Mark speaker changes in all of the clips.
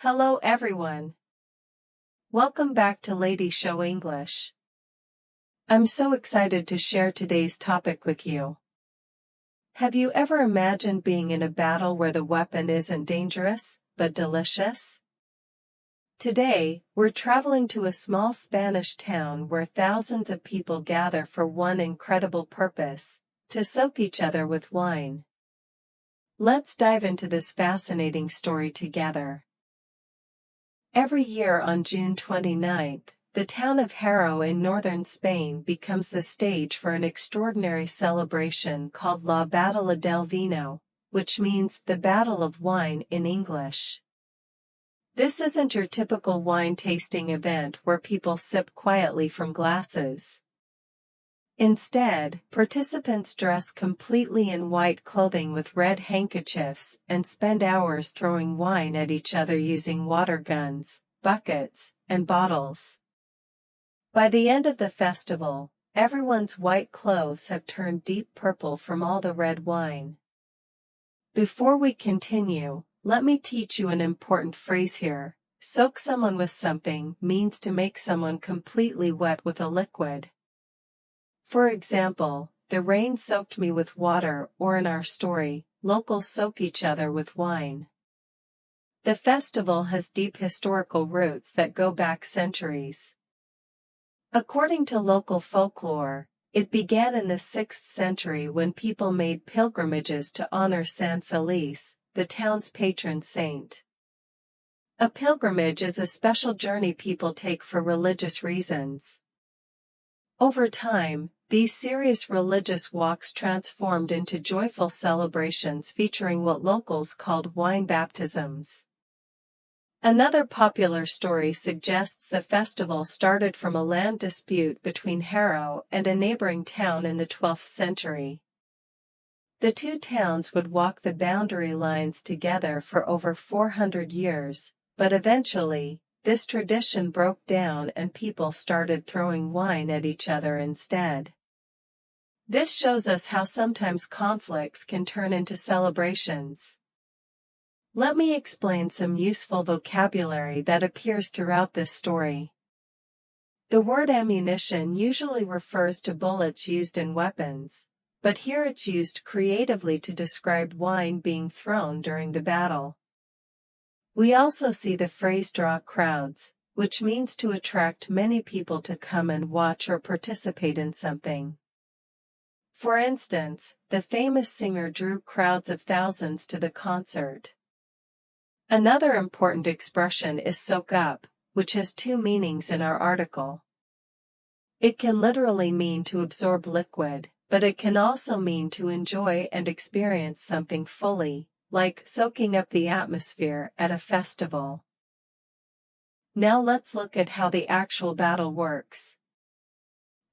Speaker 1: Hello everyone. Welcome back to Lady Show English. I'm so excited to share today's topic with you. Have you ever imagined being in a battle where the weapon isn't dangerous, but delicious? Today, we're traveling to a small Spanish town where thousands of people gather for one incredible purpose: to soak each other with wine. Let's dive into this fascinating story together. Every year on June 29th, the town of Haro in northern Spain becomes the stage for an extraordinary celebration called La Batalla del Vino, which means the Battle of Wine in English. This isn't your typical wine tasting event where people sip quietly from glasses. Instead, participants dress completely in white clothing with red handkerchiefs and spend hours throwing wine at each other using water guns, buckets, and bottles. By the end of the festival, everyone's white clothes have turned deep purple from all the red wine. Before we continue, let me teach you an important phrase here. Soak someone with something means to make someone completely wet with a liquid. For example, the rain soaked me with water, or in our story, locals soak each other with wine. The festival has deep historical roots that go back centuries. According to local folklore, it began in the 6th century when people made pilgrimages to honor San Felice, the town's patron saint. A pilgrimage is a special journey people take for religious reasons. Over time, these serious religious walks transformed into joyful celebrations featuring what locals called wine baptisms. Another popular story suggests the festival started from a land dispute between Haro and a neighboring town in the 12th century. The two towns would walk the boundary lines together for over 400 years, but eventually, this tradition broke down and people started throwing wine at each other instead. This shows us how sometimes conflicts can turn into celebrations. Let me explain some useful vocabulary that appears throughout this story. The word ammunition usually refers to bullets used in weapons, but here it's used creatively to describe wine being thrown during the battle. We also see the phrase draw crowds, which means to attract many people to come and watch or participate in something. For instance, the famous singer drew crowds of thousands to the concert. Another important expression is soak up, which has two meanings in our article. It can literally mean to absorb liquid, but it can also mean to enjoy and experience something fully, like soaking up the atmosphere at a festival. Now let's look at how the actual battle works.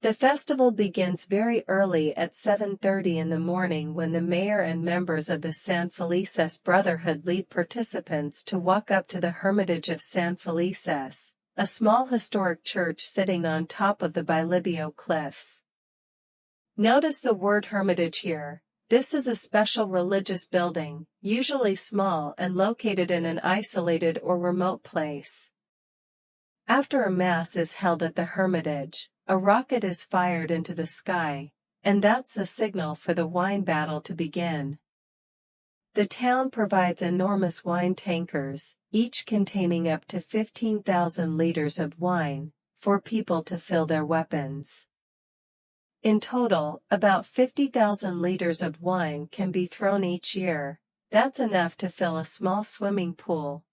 Speaker 1: The festival begins very early at 7:30 in the morning when the mayor and members of the San Felices Brotherhood lead participants to walk up to the Hermitage of San Felices, a small historic church sitting on top of the Bilibio cliffs. Notice the word hermitage here. This is a special religious building, usually small and located in an isolated or remote place. After a mass is held at the hermitage, a rocket is fired into the sky, and that's the signal for the wine battle to begin. The town provides enormous wine tankers, each containing up to 15,000 liters of wine, for people to fill their weapons. In total, about 50,000 liters of wine can be thrown each year. That's enough to fill a small swimming pool.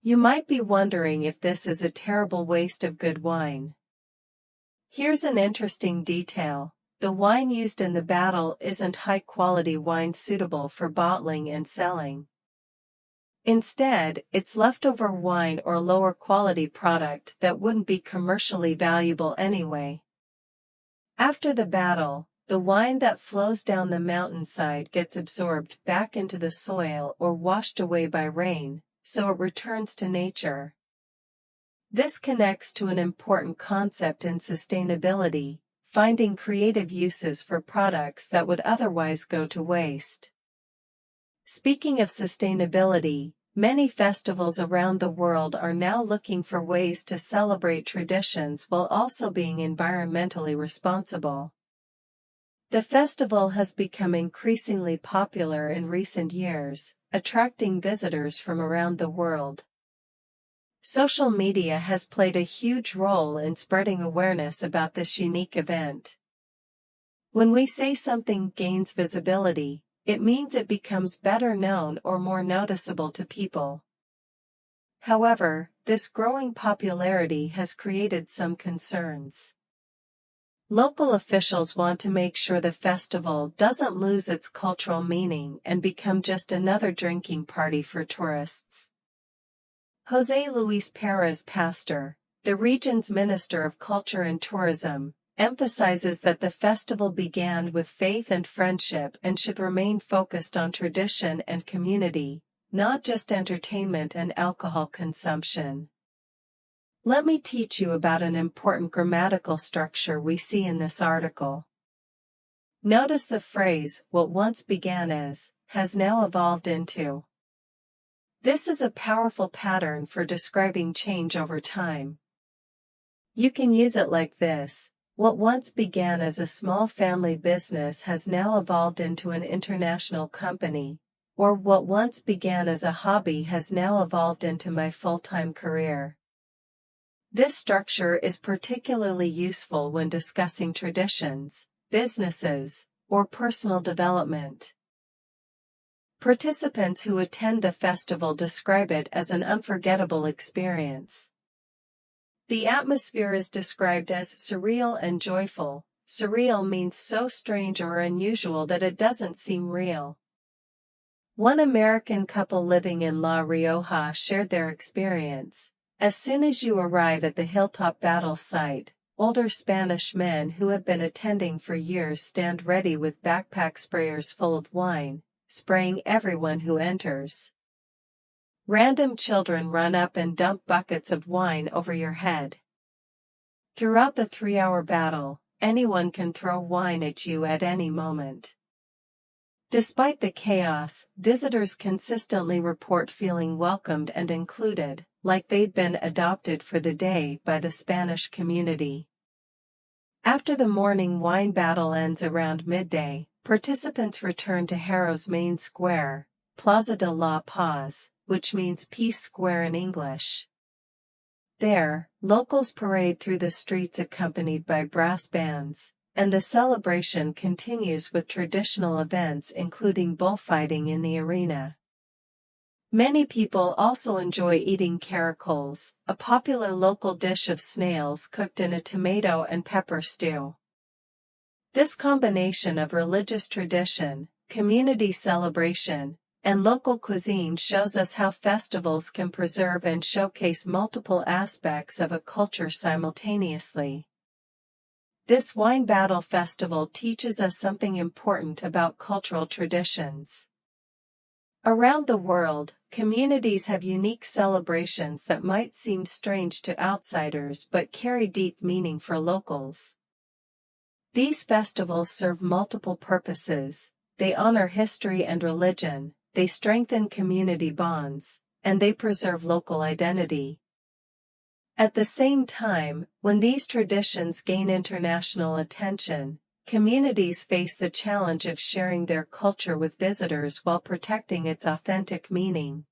Speaker 1: You might be wondering if this is a terrible waste of good wine. Here's an interesting detail. The wine used in the battle isn't high-quality wine suitable for bottling and selling. Instead, it's leftover wine or lower-quality product that wouldn't be commercially valuable anyway. After the battle, the wine that flows down the mountainside gets absorbed back into the soil or washed away by rain, so it returns to nature. This connects to an important concept in sustainability: finding creative uses for products that would otherwise go to waste. Speaking of sustainability, Many festivals around the world are now looking for ways to celebrate traditions while also being environmentally responsible. The festival has become increasingly popular in recent years, attracting visitors from around the world. Social media has played a huge role in spreading awareness about this unique event. When we say something gains visibility, it means it becomes better known or more noticeable to people. However, this growing popularity has created some concerns. Local officials want to make sure the festival doesn't lose its cultural meaning and become just another drinking party for tourists. José Luis Pérez Pastor, the region's Minister of Culture and Tourism, emphasizes that the festival began with faith and friendship and should remain focused on tradition and community, not just entertainment and alcohol consumption. Let me teach you about an important grammatical structure we see in this article. Notice the phrase, "what once began as," has now evolved into. This is a powerful pattern for describing change over time. You can use it like this: what once began as a small family business has now evolved into an international company, or what once began as a hobby has now evolved into my full-time career. This structure is particularly useful when discussing traditions, businesses, or personal development. Participants who attend the festival describe it as an unforgettable experience. The atmosphere is described as surreal and joyful. Surreal means so strange or unusual that it doesn't seem real. One American couple living in La Rioja shared their experience. As soon as you arrive at the hilltop battle site, older Spanish men who have been attending for years stand ready with backpack sprayers full of wine, spraying everyone who enters. Random children run up and dump buckets of wine over your head. Throughout the 3-hour battle, anyone can throw wine at you at any moment. Despite the chaos, visitors consistently report feeling welcomed and included, like they'd been adopted for the day by the Spanish community. After the morning wine battle ends around midday, participants return to Harrow's main square, Plaza de la Paz, which means Peace Square in English. There, locals parade through the streets accompanied by brass bands, and the celebration continues with traditional events including bullfighting in the arena. Many people also enjoy eating caracoles, a popular local dish of snails cooked in a tomato and pepper stew. This combination of religious tradition, community celebration, and local cuisine shows us how festivals can preserve and showcase multiple aspects of a culture simultaneously. This wine battle festival teaches us something important about cultural traditions. Around the world, communities have unique celebrations that might seem strange to outsiders but carry deep meaning for locals. These festivals serve multiple purposes. They honor history and religion, they strengthen community bonds, and they preserve local identity. At the same time, when these traditions gain international attention, communities face the challenge of sharing their culture with visitors while protecting its authentic meaning.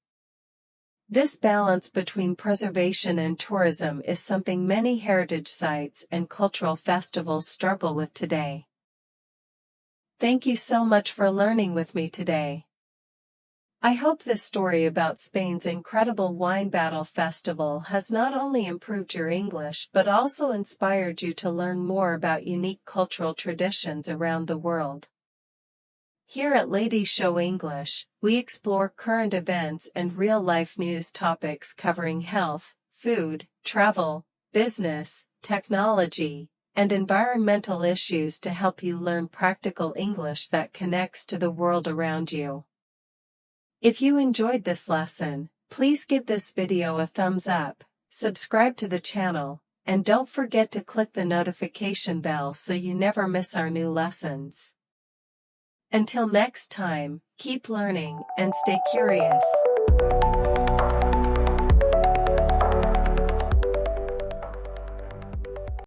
Speaker 1: This balance between preservation and tourism is something many heritage sites and cultural festivals struggle with today. Thank you so much for learning with me today. I hope this story about Spain's incredible wine battle festival has not only improved your English but also inspired you to learn more about unique cultural traditions around the world. Here at Ladies Show English, we explore current events and real-life news topics covering health, food, travel, business, technology, and environmental issues to help you learn practical English that connects to the world around you. If you enjoyed this lesson, please give this video a thumbs up, subscribe to the channel, and don't forget to click the notification bell so you never miss our new lessons. Until next time, keep learning and stay curious.